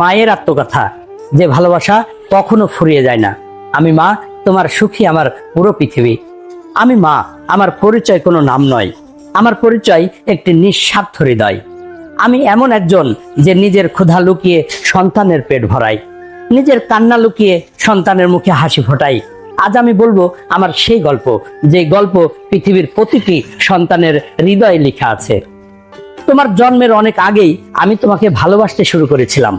মায়ের আত্মকথা, যে ভালোবাসা কখনো ফুরিয়ে যায় না। আমি মা, তোমার সুখী আমার পুরো পৃথিবী। আমি মা, আমার পরিচয় কোনো নাম নয়, আমার পরিচয় একটি নিঃস্বার্থ হৃদয়। আমি এমন একজন যে নিজের ক্ষুধা লুকিয়ে সন্তানের পেট ভরাই, নিজের কান্না লুকিয়ে সন্তানের মুখে হাসি ফোটাই। আজ আমি বলবো আমার সেই গল্প, যে গল্প পৃথিবীর প্রতিটি সন্তানের হৃদয়ে লেখা আছে। তোমার জন্মের অনেক আগেই আমি তোমাকে ভালোবাসতে শুরু করেছিলাম।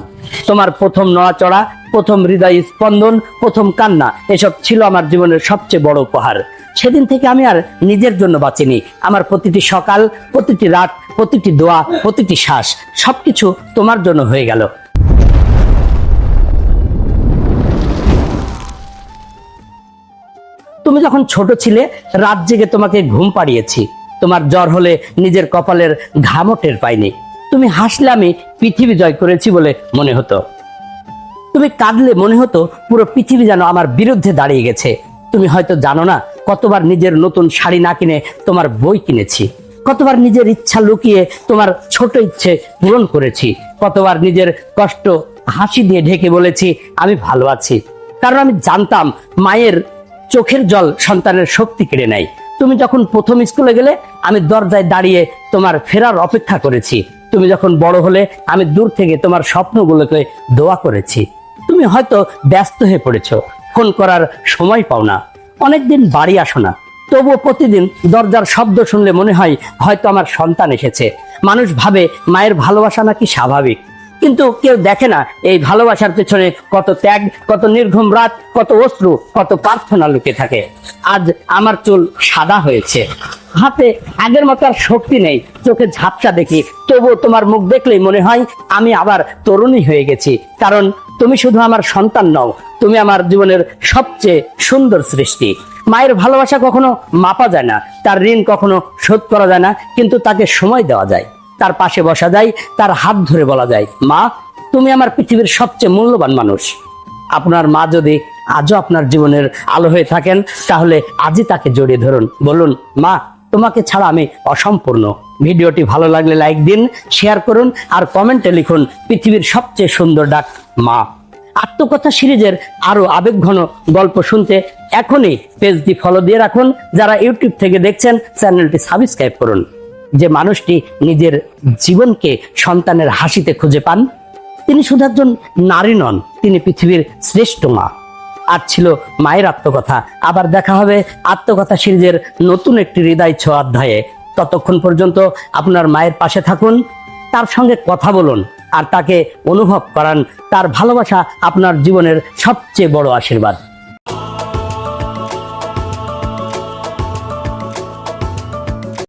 তোমার প্রথম নড়াচড়া, প্রথম হৃদয় স্পন্দন, প্রথম কান্না, এসব ছিল আমার জীবনের সবচেয়ে বড় উপহার। সেদিন থেকে আমি আর নিজের জন্য বাঁচিনি। আমার প্রতিটি সকাল, প্রতিটি রাত, প্রতিটি দোয়া, প্রতিটি শ্বাস, সবকিছু তোমার জন্য হয়ে গেল। তুমি যখন ছোট ছিলে, রাত জেগে তোমাকে ঘুম পাড়িয়েছি। তোমার জ্বর হলে নিজের কপালের ঘামও টের পাইনি। তুমি হাসলে আমি পৃথিবী জয় করেছি বলে মনে হতো। তুমি কাঁদলে মনে হতো পুরো পৃথিবী যেন আমার বিরুদ্ধে দাঁড়িয়ে গেছে। তুমি হয়তো জানো না, কতবার নিজের নতুন শাড়ি না কিনে তোমার বই কিনেছি, কতবার নিজের ইচ্ছা লুকিয়ে তোমার ছোট ইচ্ছে পূরণ করেছি, কতবার নিজের কষ্ট হাসি দিয়ে ঢেকে বলেছি আমি ভালো আছি। কারণ আমি জানতাম মায়ের চোখের জল সন্তানের শক্তি কেড়ে নেয়। তুমি যখন প্রথম স্কুলে গেলে, আমি দরজায় দাঁড়িয়ে তোমার ফেরার অপেক্ষা করেছি। তুমি যখন বড় হলে, আমি দূর থেকে তোমার স্বপ্নগুলোকে দোয়া করেছি। তুমি হয়তো ব্যস্ত হয়ে পড়েছো, ফোন করার সময় পাও না, অনেকদিন বাড়ি আসো না। তবুও প্রতিদিন দরজার শব্দ শুনলে মনে হয় হয়তো আমার সন্তান এসেছে। মানুষ ভাবে মায়ের ভালোবাসা নাকি স্বাভাবিক, কিন্তু কেউ দেখে না এই ভালোবাসার পেছনে কত ত্যাগ, কত নির্ঘুম রাত, কত অশ্রু, কত প্রার্থনা লুকিয়ে থাকে। আজ আমার চুল সাদা হয়েছে, হাতে আগের মতো আর শক্তি নেই, চোখে ঝাপসা দেখি, তবুও তোমার মুখ দেখলেই মনে হয় আমি আবার তরুণী হয়ে গেছি। কারণ তুমি শুধু আমার সন্তান নও, তুমি আমার জীবনের সবচেয়ে সুন্দর সৃষ্টি। মায়ের ভালোবাসা কখনো মাপা যায় না, তার ঋণ কখনো শোধ করা যায় না, কিন্তু তাকে সময় দেওয়া যায়, তার পাশে বসা যায়, তার হাত ধরে বলা যায় মা, তুমি আমার পৃথিবীর সবচেয়ে মূল্যবান মানুষ। আপনার মা যদি আজও আপনার জীবনের আলো হয়ে থাকেন, তাহলে আজই তাকে জড়িয়ে ধরুন, বলুন মা, তোমাকে ছাড়া আমি অসম্পূর্ণ। ভিডিওটি ভালো লাগলে লাইক দিন, শেয়ার করুন, আর কমেন্টে লিখুন পৃথিবীর সবচেয়ে সুন্দর ডাক মা। আত্মকথা সিরিজের আরো আবেগঘন গল্প শুনতে এখনই পেজটি ফলো দিয়ে রাখুন। যারা ইউটিউব থেকে দেখছেন, চ্যানেলটি সাবস্ক্রাইব করুন। যে মানুষটি নিজের জীবনকে সন্তানের হাসিতে খুঁজে পান, তিনি শুধু একজন নারী নন, তিনি পৃথিবীর শ্রেষ্ঠ মা। আর ছিল মায়ের আত্মকথা। আবার দেখা হবে আত্মকথা সিরিজের নতুন একটি হৃদয় ছোঁয়া অধ্যায়ে। ততক্ষণ পর্যন্ত আপনার মায়ের পাশে থাকুন, তার সঙ্গে কথা বলুন, আর তাকে অনুভব করান তার ভালোবাসা আপনার জীবনের সবচেয়ে বড় আশীর্বাদ।